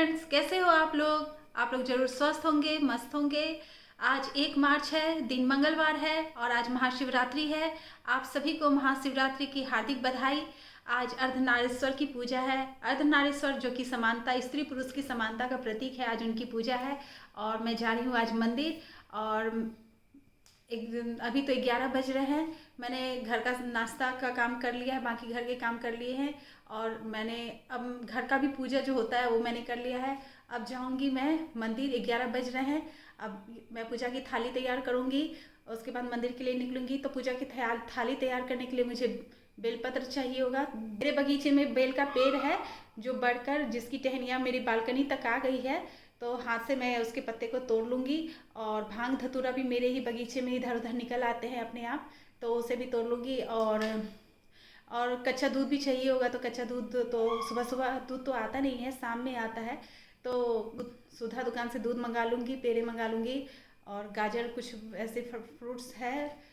Friends, कैसे हो आप लोग? आप लोग जरूर स्वस्थ होंगे, मस्त होंगे। आज 1 मार्च है, दिन मंगलवार है और आज महाशिवरात्रि है। आप सभी को महाशिवरात्रि की हार्दिक बधाई। आज अर्धनारीश्वर की पूजा है। अर्धनारीश्वर जो कि समानता, स्त्री पुरुष की समानता का प्रतीक है, आज उनकी पूजा है। और मैं जा रही हूँ आज मंदिर। और अभी तो 11 बज रहे हैं। मैंने घर का नाश्ता का काम कर लिया है, बाकी घर के काम कर लिए हैं। और मैंने अब घर का भी पूजा जो होता है वो मैंने कर लिया है। अब जाऊंगी मैं मंदिर, 11 बज रहे हैं। अब मैं पूजा की थाली तैयार करूंगी, उसके बाद मंदिर के लिए निकलूंगी। तो पूजा की थाली तैयार करने के लिए मुझे बेलपत्र चाहिए होगा। मेरे बगीचे में बेल का पेड़ है जो बढ़कर, जिसकी टहनियाँ मेरी बालकनी तक आ गई है। तो हाथ से मैं उसके पत्ते को तोड़ लूँगी। और भांग धतूरा भी मेरे ही बगीचे में इधर उधर निकल आते हैं अपने आप, तो उसे भी तोड़ लूँगी। और कच्चा दूध भी चाहिए होगा। तो कच्चा दूध तो सुबह सुबह दूध तो आता नहीं है, शाम में आता है। तो सुधा दुकान से दूध मंगा लूँगी, पेड़े मंगा लूँगी। और गाजर, कुछ ऐसे फ्रूट्स है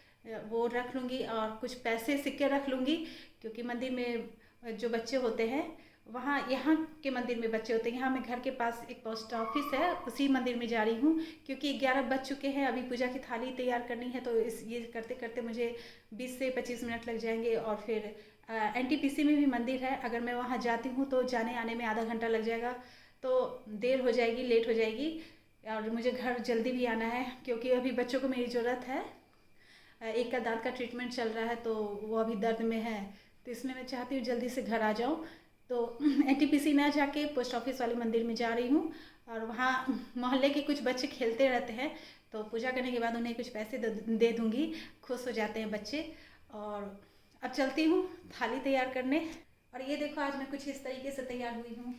वो रख लूँगी। और कुछ पैसे सिक्के रख लूँगी, क्योंकि मंदिर में जो बच्चे होते हैं, वहाँ यहाँ के मंदिर में बच्चे होते हैं। यहाँ मैं घर के पास एक पोस्ट ऑफिस है, उसी मंदिर में जा रही हूँ। क्योंकि 11 बज चुके हैं, अभी पूजा की थाली तैयार करनी है। तो ये करते करते मुझे 20 से 25 मिनट लग जाएंगे। और फिर एनटीपीसी में भी मंदिर है, अगर मैं वहाँ जाती हूँ तो जाने आने में आधा घंटा लग जाएगा। तो देर हो जाएगी, लेट हो जाएगी। और मुझे घर जल्दी भी आना है, क्योंकि अभी बच्चों को मेरी ज़रूरत है। एक का दांत का ट्रीटमेंट चल रहा है, तो वो अभी दर्द में है। तो इसलिए मैं चाहती हूँ जल्दी से घर आ जाऊँ। तो एनटीपीसी ना जाके पोस्ट ऑफिस वाले मंदिर में जा रही हूँ। और वहाँ मोहल्ले के कुछ बच्चे खेलते रहते हैं, तो पूजा करने के बाद उन्हें कुछ पैसे दे दूँगी, खुश हो जाते हैं बच्चे। और अब चलती हूँ थाली तैयार करने। और ये देखो, आज मैं कुछ इस तरीके से तैयार हुई हूँ।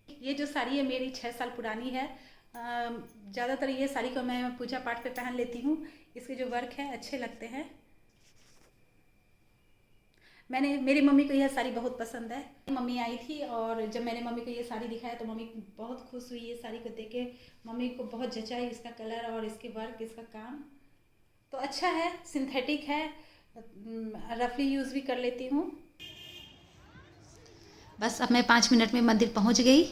ये जो साड़ी है मेरी 6 साल पुरानी है। ज़्यादातर ये साड़ी को मैं पूजा पाठ पे पहन लेती हूँ। इसके जो वर्क है अच्छे लगते हैं। मेरी मम्मी को यह साड़ी बहुत पसंद है। मम्मी आई थी और जब मैंने मम्मी को ये साड़ी दिखाया तो मम्मी बहुत खुश हुई। ये साड़ी को देख के मम्मी को बहुत जचा इसका कलर और इसके वर्क, इसका काम तो अच्छा है, सिंथेटिक है, रफली यूज़ भी कर लेती हूँ। बस अब मैं 5 मिनट में मंदिर पहुँच गई।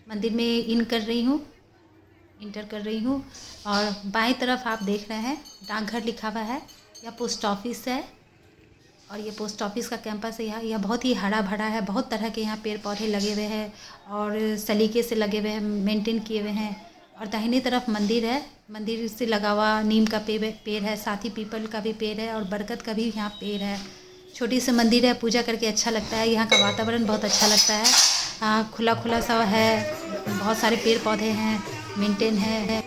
मंदिर में इंटर कर रही हूँ। और बाएं तरफ आप देख रहे हैं डाकघर लिखा हुआ है, यह पोस्ट ऑफिस है। और ये पोस्ट ऑफिस का कैंपस है। यह बहुत ही हरा भरा है, बहुत तरह के यहाँ पेड़ पौधे लगे हुए हैं और सलीके से लगे हुए हैं, मेंटेन किए हुए हैं। और दाहिने तरफ मंदिर है, मंदिर से लगा हुआ नीम का पेड़ है, साथ ही पीपल का भी पेड़ है और बरगद का भी यहाँ पेड़ है। छोटी सी मंदिर है, पूजा करके अच्छा लगता है। यहाँ का वातावरण बहुत अच्छा लगता है, खुला खुला सा है, बहुत सारे पेड़ पौधे हैं, मेंटेन है।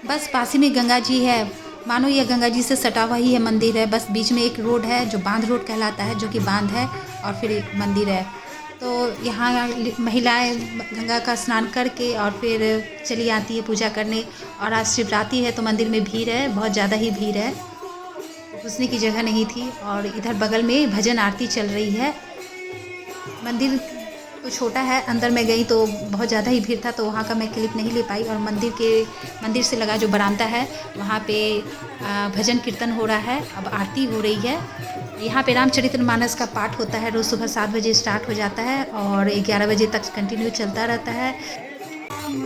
बस पास ही में गंगा जी है, मानो यह गंगा जी से सटा हुआ ही है मंदिर है। बस बीच में एक रोड है जो बांध रोड कहलाता है, जो कि बांध है, और फिर एक मंदिर है। तो यहाँ महिलाएं गंगा का स्नान करके और फिर चली आती है पूजा करने। और आज शिवरात्रि है तो मंदिर में भीड़ है, बहुत ज़्यादा ही भीड़ है, घुसने की जगह नहीं थी। और इधर बगल में भजन आरती चल रही है। मंदिर तो छोटा है, अंदर में गई तो बहुत ज़्यादा ही भीड़ था, तो वहाँ का मैं क्लिप नहीं ले पाई। और मंदिर से लगा जो बरामदा है, वहाँ पे भजन कीर्तन हो रहा है, अब आरती हो रही है। यहाँ पे रामचरितमानस का पाठ होता है, रोज़ सुबह 7 बजे स्टार्ट हो जाता है और 11 बजे तक कंटिन्यू चलता रहता है।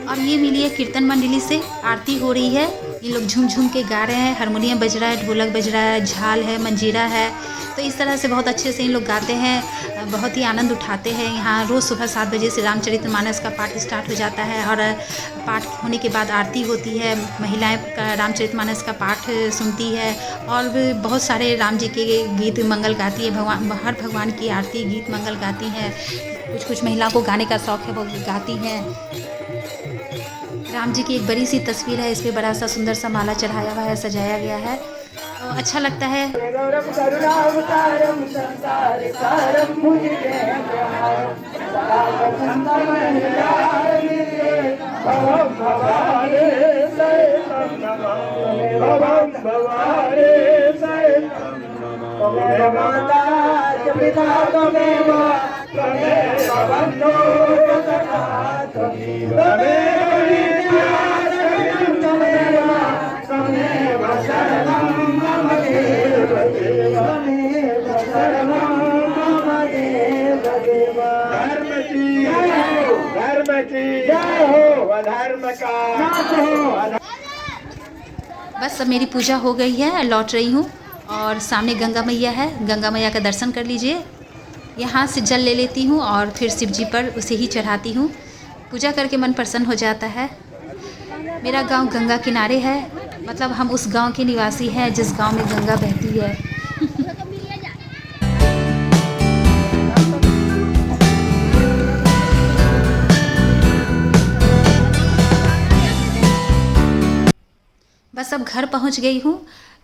और ये मिली है कीर्तन मंडली से, आरती हो रही है। ये लोग झूम झूम के गा रहे हैं, हारमोनियम बज रहा है, ढोलक बज रहा है, झाल है, मंजीरा है। तो इस तरह से बहुत अच्छे से इन लोग गाते हैं, बहुत ही आनंद उठाते हैं। यहाँ रोज़ सुबह 7 बजे से रामचरितमानस का पाठ स्टार्ट हो जाता है और पाठ होने के बाद आरती होती है। महिलाएं का रामचरितमानस का पाठ सुनती है और बहुत सारे राम जी के गीत मंगल गाती है, हर भगवान की आरती गीत मंगल गाती हैं। कुछ महिलाओं को गाने का शौक़ है, वो गाती हैं। राम जी की एक बड़ी सी तस्वीर है, इस पर बड़ा सा सुंदर सा माला चढ़ाया हुआ है, सजाया गया है, तो अच्छा लगता है। स्वधर्म का नाश हो। बस अब मेरी पूजा हो गई है, लौट रही हूँ और सामने गंगा मैया है, गंगा मैया का दर्शन कर लीजिए। यहाँ से जल ले लेती हूँ और फिर शिव जी पर उसे ही चढ़ाती हूँ। पूजा करके मन प्रसन्न हो जाता है। मेरा गांव गंगा किनारे है, मतलब हम उस गांव के निवासी हैं जिस गांव में गंगा बहती है। बस अब घर पहुंच गई हूँ।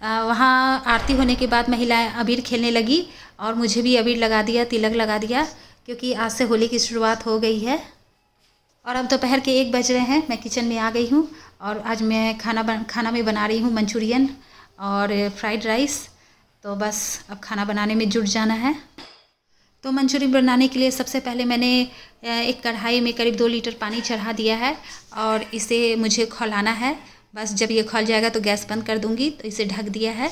वहाँ आरती होने के बाद महिलाएं अबीर खेलने लगी और मुझे भी अबीर लगा दिया, तिलक लगा दिया, क्योंकि आज से होली की शुरुआत हो गई है। और अब दोपहर के 1 बज रहे हैं, मैं किचन में आ गई हूँ और आज मैं खाना में बना रही हूँ मंचूरियन और फ्राइड राइस। तो बस अब खाना बनाने में जुट जाना है। तो मंचूरियन बनाने के लिए सबसे पहले मैंने एक कढ़ाई में करीब 2 लीटर पानी चढ़ा दिया है और इसे मुझे खौलाना है। बस जब ये खौल जाएगा तो गैस बंद कर दूंगी। तो इसे ढक दिया है।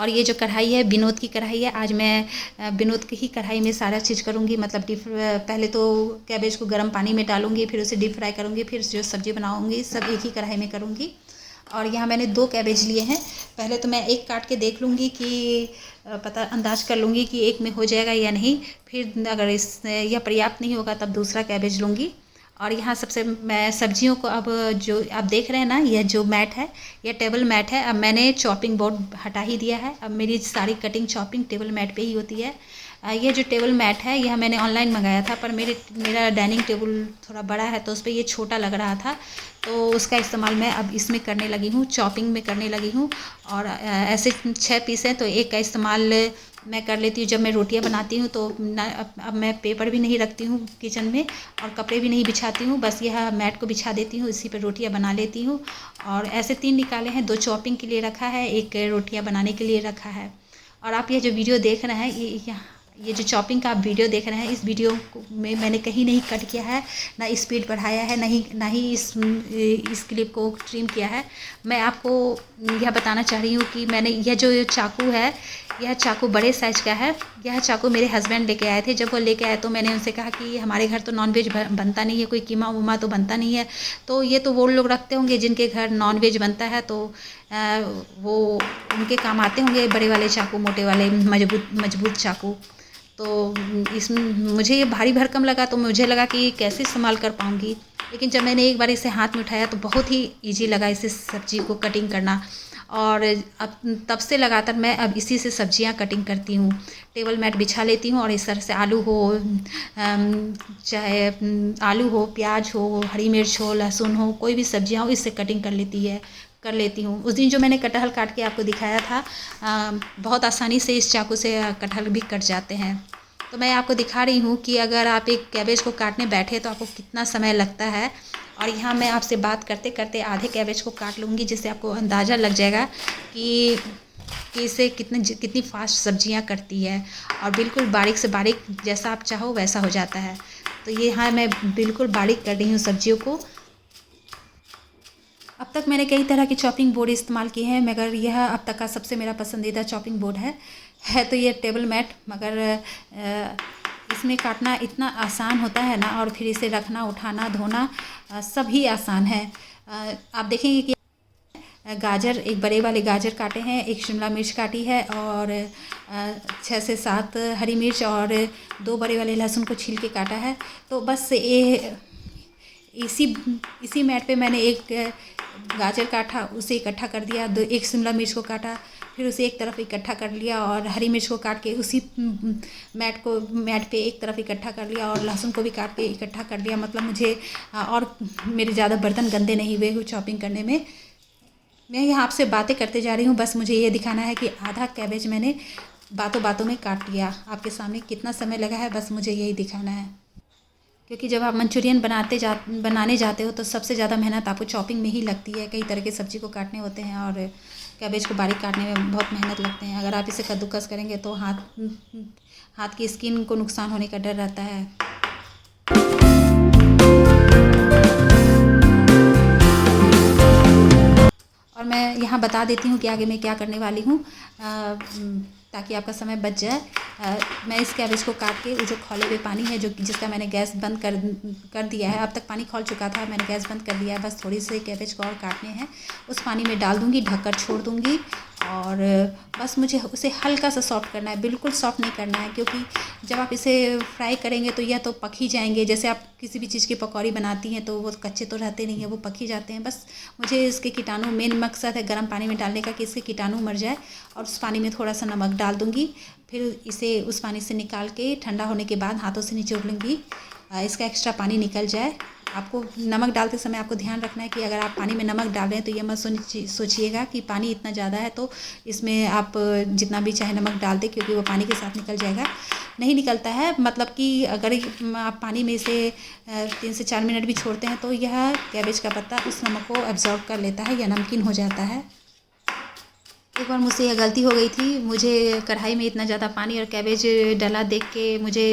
और ये जो कढ़ाई है विनोद की कढ़ाई है। आज मैं विनोद की ही कढ़ाई में सारा चीज़ करूँगी, मतलब पहले तो कैबेज को गर्म पानी में डालूंगी, फिर उसे डीप फ्राई करूँगी, फिर जो सब्ज़ी बनाऊँगी सब एक ही कढ़ाई में करूँगी। और यहाँ मैंने 2 कैबेज लिए हैं। पहले तो मैं एक काट के देख लूँगी कि अंदाज़ कर लूँगी कि एक में हो जाएगा या नहीं। फिर अगर यह पर्याप्त नहीं होगा तब दूसरा कैबेज लूँगी। और यहाँ सबसे मैं सब्जियों को अब जो आप देख रहे हैं ना, यह जो मैट है यह टेबल मैट है। अब मैंने चॉपिंग बोर्ड हटा ही दिया है। अब मेरी सारी कटिंग चॉपिंग टेबल मैट पे ही होती है। ये जो टेबल मैट है यह मैंने ऑनलाइन मंगाया था, पर मेरा डाइनिंग टेबल थोड़ा बड़ा है तो उस पर ये छोटा लग रहा था, तो उसका इस्तेमाल मैं अब इसमें करने लगी हूँ, चॉपिंग में करने लगी हूँ। और ऐसे 6 पीस हैं तो एक का इस्तेमाल मैं कर लेती हूँ जब मैं रोटियां बनाती हूँ। तो अब मैं पेपर भी नहीं रखती हूँ किचन में और कपड़े भी नहीं बिछाती हूँ, बस यह मैट को बिछा देती हूँ, इसी पर रोटियां बना लेती हूँ। और ऐसे 3 निकाले हैं, 2 चॉपिंग के लिए रखा है, एक रोटियां बनाने के लिए रखा है। और आप ये जो वीडियो देख रहे हैं, ये जो चॉपिंग का आप वीडियो देख रहे हैं, इस वीडियो में मैंने कहीं नहीं कट किया है, ना स्पीड बढ़ाया है, ना ही इस क्लिप को ट्रिम किया है। मैं आपको यह बताना चाह रही हूँ कि मैंने यह जो चाकू है, यह चाकू बड़े साइज़ का है। यह चाकू मेरे हस्बैंड लेके आए थे। जब वो लेके आए तो मैंने उनसे कहा कि हमारे घर तो नॉनवेज बनता नहीं है, कोई कीमा वूमा तो बनता नहीं है, तो ये तो वो लोग रखते होंगे जिनके घर नॉनवेज बनता है, तो वो उनके काम आते होंगे बड़े वाले चाकू, मोटे वाले मजबूत चाकू। तो इसमें मुझे ये भारी भरकम लगा, तो मुझे लगा कि कैसे इस्तेमाल कर पाऊँगी। लेकिन जब मैंने एक बार इसे हाथ में उठाया तो बहुत ही ईजी लगा इसे सब्ज़ी को कटिंग करना। और अब तब से लगातार मैं अब इसी से सब्जियां कटिंग करती हूँ। टेबल मैट बिछा लेती हूँ और इस तरह से आलू हो, चाहे आलू हो, प्याज हो, हरी मिर्च हो, लहसुन हो, कोई भी सब्जियां हो, इससे कटिंग कर लेती हूँ। उस दिन जो मैंने कटहल काट के आपको दिखाया था, बहुत आसानी से इस चाकू से कटहल भी कट जाते हैं। तो मैं आपको दिखा रही हूँ कि अगर आप एक कैबेज को काटने बैठे तो आपको कितना समय लगता है। और यहाँ मैं आपसे बात करते करते आधे कैबेज को काट लूँगी, जिससे आपको अंदाज़ा लग जाएगा कि इसे कितनी फास्ट सब्जियाँ कटती है। और बिल्कुल बारीक से बारीक जैसा आप चाहो वैसा हो जाता है। तो ये हाँ, मैं बिल्कुल बारीक कर रही हूँ सब्जियों को। अब तक मैंने कई तरह की चॉपिंग बोर्ड इस्तेमाल किए हैं, मगर यह अब तक का सबसे मेरा पसंदीदा चॉपिंग बोर्ड है तो ये टेबल मैट। मगर इसमें काटना इतना आसान होता है ना, और फिर इसे रखना, उठाना, धोना सब ही आसान है। आप देखेंगे कि गाजर, एक बड़े वाले गाजर काटे हैं, एक शिमला मिर्च काटी है, और 6 से 7 हरी मिर्च, और 2 बड़े वाले लहसुन को छील के काटा है। तो बस इसी मैट पे मैंने एक गाजर काटा, उसे इकट्ठा कर दिया, एक शिमला मिर्च को काटा, फिर उसे एक तरफ इकट्ठा कर लिया, और हरी मिर्च को काट के उसी मैट पे एक तरफ इकट्ठा कर लिया, और लहसुन को भी काट के इकट्ठा कर लिया। मतलब मुझे और मेरे ज़्यादा बर्तन गंदे नहीं हुए चॉपिंग करने में। मैं यहाँ आपसे बातें करते जा रही हूँ, बस मुझे ये दिखाना है कि आधा कैबेज मैंने बातों बातों में काट लिया। आपके सामने कितना समय लगा है, बस मुझे यही दिखाना है। क्योंकि जब आप मंचूरियन बनाने जाते हो तो सबसे ज़्यादा मेहनत आपको चॉपिंग में ही लगती है। कई तरह के सब्ज़ी को काटने होते हैं और कैबेज को बारीक काटने में बहुत मेहनत लगते हैं। अगर आप इसे कद्दूकस करेंगे तो हाथ की स्किन को नुकसान होने का डर रहता है। और मैं यहाँ बता देती हूँ कि आगे मैं क्या करने वाली हूँ। ताकि आपका समय बच जाए। मैं इस कैबेज को काट के जो खौले हुए पानी है, जो जिसका मैंने गैस बंद कर दिया है, अब तक पानी खौल चुका था, मैंने गैस बंद कर दिया है, बस थोड़ी सी कैबेज को और काटने हैं। उस पानी में डाल दूँगी, ढककर छोड़ दूँगी और बस मुझे उसे हल्का सा सॉफ्ट करना है, बिल्कुल सॉफ्ट नहीं करना है, क्योंकि जब आप इसे फ्राई करेंगे तो यह तो पक ही जाएंगे। जैसे आप किसी भी चीज़ की पकौड़ी बनाती हैं तो वो कच्चे तो रहते नहीं हैं, वो पक ही जाते हैं। बस मुझे इसके कीटाणु, मेन मकसद है गर्म पानी में डालने का कि इसके कीटाणु मर जाए। और उस पानी में थोड़ा सा नमक डाल दूँगी, फिर इसे उस पानी से निकाल के ठंडा होने के बाद हाथों से निचोड़ लूँगी, इसका एक्स्ट्रा पानी निकल जाए। आपको नमक डालते समय आपको ध्यान रखना है कि अगर आप पानी में नमक डाल रहे हैं तो ये मत सोचिएगा कि पानी इतना ज़्यादा है तो इसमें आप जितना भी चाहे नमक डाल दें, क्योंकि वो पानी के साथ निकल जाएगा। नहीं निकलता है, मतलब कि अगर आप पानी में इसे 3 से 4 मिनट भी छोड़ते हैं तो यह कैबेज का पत्ता उस नमक को एब्जॉर्ब कर लेता है, यह नमकीन हो जाता है। एक बार मुझसे यह गलती हो गई थी, मुझे कढ़ाई में इतना ज़्यादा पानी और कैबेज डला देख के मुझे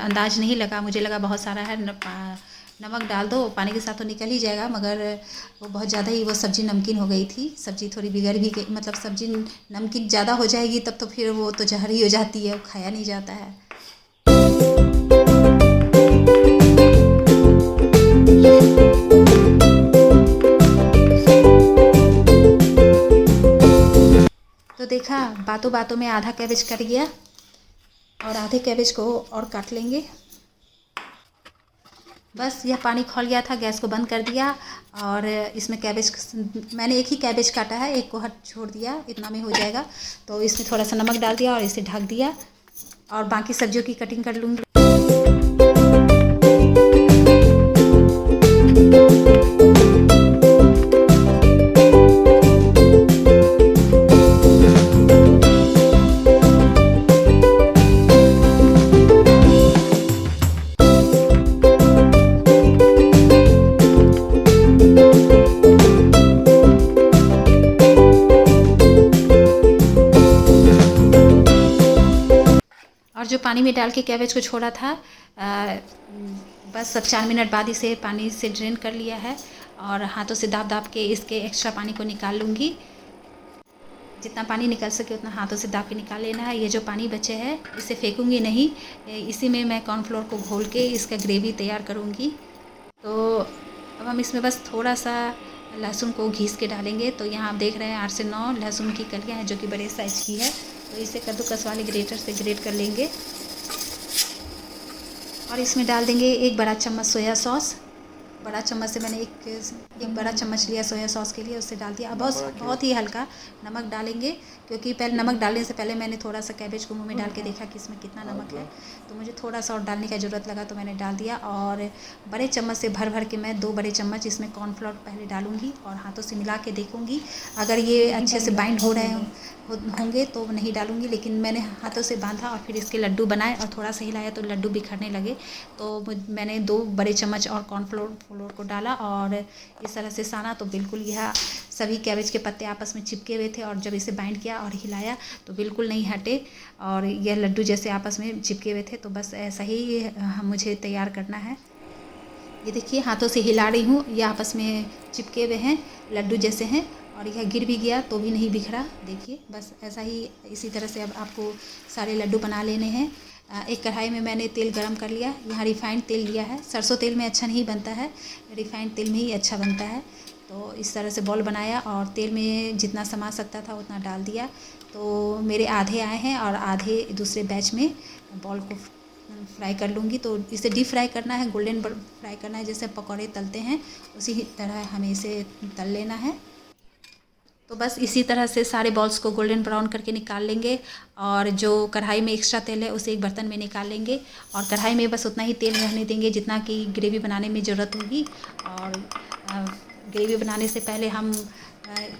अंदाज़ नहीं लगा, मुझे लगा बहुत सारा है, नमक डाल दो, पानी के साथ तो निकल ही जाएगा, मगर वो बहुत ज़्यादा ही वो सब्ज़ी नमकीन हो गई थी। सब्ज़ी थोड़ी बिगड़ भी गई, मतलब सब्ज़ी नमकीन ज़्यादा हो जाएगी तब तो फिर वो तो जहर ही हो जाती है, वो खाया नहीं जाता है। तो देखा, बातों बातों में आधा कैबेज कट गया और आधे कैबेज को और काट लेंगे। बस यह पानी खौल गया था, गैस को बंद कर दिया और इसमें कैबेज, मैंने एक ही कैबेज काटा है, एक को हट छोड़ दिया, इतना में हो जाएगा। तो इसमें थोड़ा सा नमक डाल दिया और इसे ढक दिया और बाकी सब्जियों की कटिंग कर लूँगी। और जो पानी में डाल के कैबेज को छोड़ा था, बस अब 4 मिनट बाद इसे पानी से ड्रेन कर लिया है और हाथों से दाब दाब के इसके एक्स्ट्रा पानी को निकाल लूँगी। जितना पानी निकल सके उतना हाथों से दाब के निकाल लेना है। ये जो पानी बचे है इसे फेंकूँगी नहीं, इसी में मैं कॉर्नफ्लोर को घोल के इसका ग्रेवी तैयार करूँगी। तो अब हम इसमें बस थोड़ा सा लहसुन को घीस के डालेंगे। तो यहाँ आप देख रहे हैं 8 से 9 लहसुन की कलियाँ हैं, जो कि बड़े साइज़ की है। तो इसे कद्दूकस वाले ग्रेटर से ग्रेट कर लेंगे और इसमें डाल देंगे 1 बड़ा चम्मच सोया सॉस। बड़ा चम्मच से मैंने एक बड़ा चम्मच लिया सोया सॉस के लिए, उससे डाल दिया। अब बहुत ही हल्का नमक डालेंगे, क्योंकि पहले नमक डालने से पहले मैंने थोड़ा सा कैबेज को मुँह में डाल के देखा कि इसमें कितना नमक है, तो मुझे थोड़ा सा और डालने की ज़रूरत लगा तो मैंने डाल दिया। और बड़े चम्मच से भर के मैं 2 बड़े चम्मच इसमें कॉर्नफ्लोर पहले डालूँगी और हाथों से मिला के देखूँगी। अगर ये अच्छे से बाइंड हो रहे होंगे तो नहीं डालूँगी, लेकिन मैंने हाथों से बांधा और फिर इसके लड्डू बनाए और थोड़ा सा हिलाया तो लड्डू बिखरने लगे। तो मैंने 2 बड़े चम्मच और कॉर्नफ्लोर को डाला और इस तरह से साना, तो बिल्कुल यह सभी कैबेज के पत्ते आपस में चिपके हुए थे और जब इसे बाइंड किया और हिलाया तो बिल्कुल नहीं हटे और यह लड्डू जैसे आपस में चिपके हुए थे। तो बस ऐसा ही मुझे तैयार करना है। ये देखिए, हाथों से हिला रही हूँ, ये आपस में चिपके हुए हैं, लड्डू जैसे हैं और यह गिर भी गया तो भी नहीं बिखरा। देखिए, बस ऐसा ही, इसी तरह से अब आपको सारे लड्डू बना लेने हैं। एक कढ़ाई में मैंने तेल गरम कर लिया, यहाँ रिफ़ाइंड तेल लिया है। सरसों तेल में अच्छा नहीं बनता है, रिफ़ाइंड तेल में ही अच्छा बनता है। तो इस तरह से बॉल बनाया और तेल में जितना समा सकता था उतना डाल दिया। तो मेरे आधे आए हैं और आधे दूसरे बैच में बॉल को फ्राई कर लूँगी। तो इसे डीप फ्राई करना है, गोल्डन फ्राई करना है, जैसे पकौड़े तलते हैं उसी तरह हमें इसे तल लेना है। तो बस इसी तरह से सारे बॉल्स को गोल्डन ब्राउन करके निकाल लेंगे और जो कढ़ाई में एक्स्ट्रा तेल है उसे एक बर्तन में निकाल लेंगे और कढ़ाई में बस उतना ही तेल रहने देंगे जितना कि ग्रेवी बनाने में ज़रूरत होगी। और ग्रेवी बनाने से पहले हम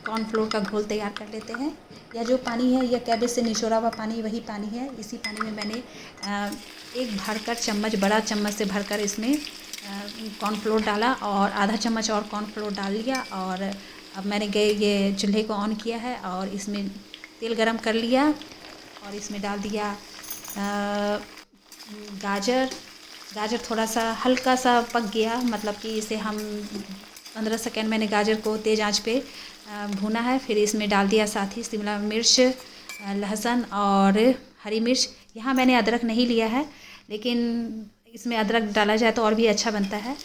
कॉर्नफ्लोर का घोल तैयार कर लेते हैं। यह जो पानी है, यह कैबेज से निचोड़ा हुआ पानी वही पानी है। इसी पानी में मैंने एक भरकर चम्मच, बड़ा चम्मच से भरकर इसमें कॉर्नफ्लोर डाला और आधा चम्मच और कॉर्नफ्लोर डाल लिया। और अब मैंने ये चूल्हे को ऑन किया है और इसमें तेल गरम कर लिया और इसमें डाल दिया गाजर थोड़ा सा हल्का सा पक गया, मतलब कि इसे हम 15 सेकेंड मैंने गाजर को तेज़ आंच पे भूना है। फिर इसमें डाल दिया साथ ही शिमला मिर्च लहसुन और हरी मिर्च। यहाँ मैंने अदरक नहीं लिया है, लेकिन इसमें अदरक डाला जाए तो और भी अच्छा बनता है।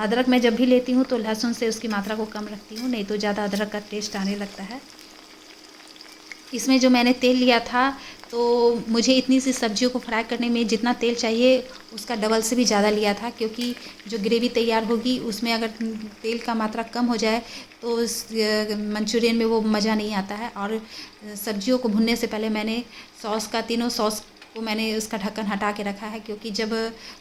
अदरक मैं जब भी लेती हूँ तो लहसुन से उसकी मात्रा को कम रखती हूँ, नहीं तो ज़्यादा अदरक का टेस्ट आने लगता है। इसमें जो मैंने तेल लिया था, तो मुझे इतनी सी सब्जियों को फ्राई करने में जितना तेल चाहिए उसका डबल से भी ज़्यादा लिया था, क्योंकि जो ग्रेवी तैयार होगी उसमें अगर तेल का मात्रा कम हो जाए तो मंचूरियन में वो मज़ा नहीं आता है। और सब्जियों को भुनने से पहले मैंने तीनों सॉस को मैंने उसका ढक्कन हटा के रखा है, क्योंकि जब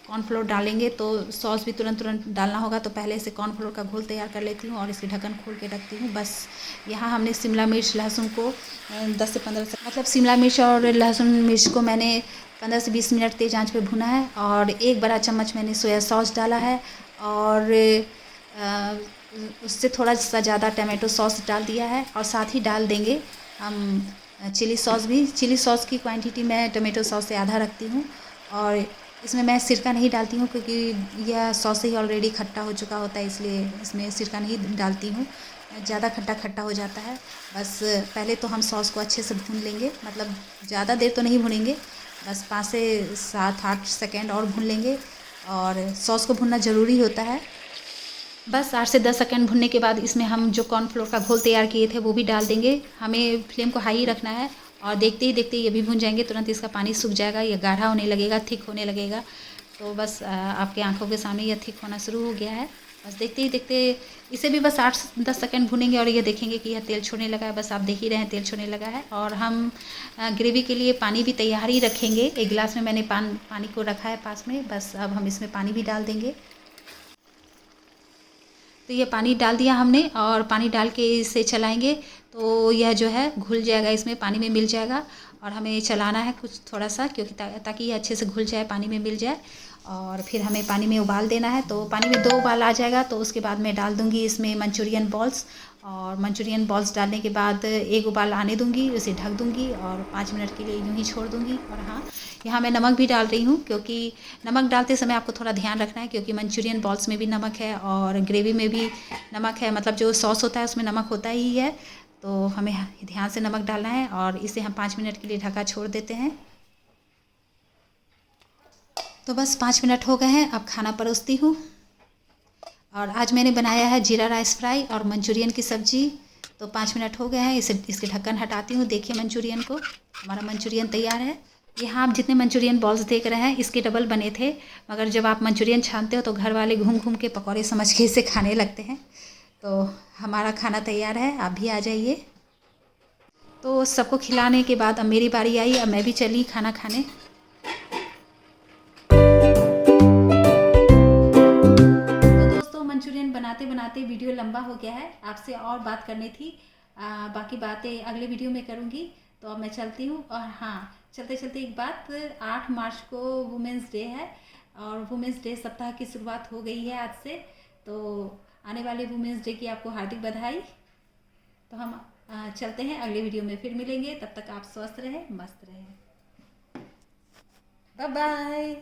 कॉर्नफ्लोर डालेंगे तो सॉस भी तुरंत डालना होगा, तो पहले से कॉर्नफ्लोर का घोल तैयार कर लेती हूँ और इसके ढक्कन खोल के रखती हूँ। बस यहाँ हमने शिमला मिर्च लहसुन को 10 से 15 से मतलब शिमला मिर्च और लहसुन मिर्च को मैंने 15 से 20 मिनट तेज़ आंच पे भुना है। और 1 बड़ा चम्मच मैंने सोया सॉस डाला है, और उससे थोड़ा सा ज़्यादा टमाटो सॉस डाल दिया है, और साथ ही डाल देंगे हम चिली सॉस भी। चिली सॉस की क्वांटिटी मैं टमाटो सॉस से आधा रखती हूँ, और इसमें मैं सिरका नहीं डालती हूँ, क्योंकि यह सॉस ही ऑलरेडी खट्टा हो चुका होता है, इसलिए इसमें सिरका नहीं डालती हूँ, ज़्यादा खट्टा हो जाता है। बस पहले तो हम सॉस को अच्छे से भून लेंगे, मतलब ज़्यादा देर तो नहीं भूनेंगे, बस 5 से 7-8 सेकेंड और भून लेंगे। और सॉस को भूनना ज़रूरी होता है। बस 8 से 10 सेकंड भुनने के बाद इसमें हम जो कॉर्नफ्लोर का घोल तैयार किए थे वो भी डाल देंगे। हमें फ्लेम को हाई ही रखना है, और देखते ही ये भी भुन जाएंगे, तुरंत इसका पानी सूख जाएगा, ये गाढ़ा होने लगेगा, थिक होने लगेगा। तो बस आपके आंखों के सामने यह थिक होना शुरू हो गया है। बस देखते ही इसे भी बस 8 से 10 सेकंड भुनेंगे, और ये देखेंगे कि यह तेल छोड़ने लगा है। बस आप देख ही रहे हैं तेल छोड़ने लगा है। और हम ग्रेवी के लिए पानी भी तैयार ही रखेंगे। एक गिलास में मैंने पानी को रखा है पास में, बस अब हम इसमें पानी भी डाल देंगे। तो ये पानी डाल दिया हमने, और पानी डाल के इसे चलाएंगे तो यह जो है घुल जाएगा, इसमें पानी में मिल जाएगा। और हमें चलाना है कुछ थोड़ा सा, क्योंकि ताकि ये अच्छे से घुल जाए, पानी में मिल जाए। और फिर हमें पानी में उबाल देना है। तो पानी में 2 उबाल आ जाएगा तो उसके बाद मैं डाल दूँगी इसमें मंचूरियन बॉल्स, और मंचूरियन बॉल्स डालने के बाद 1 उबाल आने दूँगी, उसे ढक दूँगी और 5 मिनट के लिए यूँ ही छोड़ दूँगी। और हाँ, यहाँ मैं नमक भी डाल रही हूँ, क्योंकि नमक डालते समय आपको थोड़ा ध्यान रखना है, क्योंकि मंचूरियन बॉल्स में भी नमक है और ग्रेवी में भी नमक है, मतलब जो सॉस होता है उसमें नमक होता ही है। तो हमें ध्यान से नमक डालना है, और इसे हम 5 मिनट के लिए ढका छोड़ देते हैं। तो बस 5 मिनट हो गए हैं, अब खाना परोसती हूँ। और आज मैंने बनाया है जीरा राइस फ्राई और मंचूरियन की सब्ज़ी। तो 5 मिनट हो गए हैं, इसके ढक्कन हटाती हूँ। देखिए मंचूरियन को, हमारा मंचूरियन तैयार है। यहाँ आप जितने मंचूरियन बॉल्स देख रहे हैं इसके डबल बने थे, मगर जब आप मंचूरियन छानते हो तो घर वाले घूम घूम के पकौड़े समझ के इसे खाने लगते हैं। तो हमारा खाना तैयार है, आप भी आ जाइए। तो सबको खिलाने के बाद अब मेरी बारी आई, अब मैं भी चली खाना खाने। मंचूरियन बनाते बनाते वीडियो लंबा हो गया है, आपसे और बात करनी थी, बाकी बातें अगले वीडियो में करूँगी। तो अब मैं चलती हूँ। और हाँ, चलते चलते एक बात, 8 मार्च को वुमेंस डे है, और वुमेंस डे सप्ताह की शुरुआत हो गई है आज से। तो आने वाले वुमेंस डे की आपको हार्दिक बधाई। तो हम चलते हैं, अगले वीडियो में फिर मिलेंगे। तब तक आप स्वस्थ रहें, मस्त रहें। Bye bye.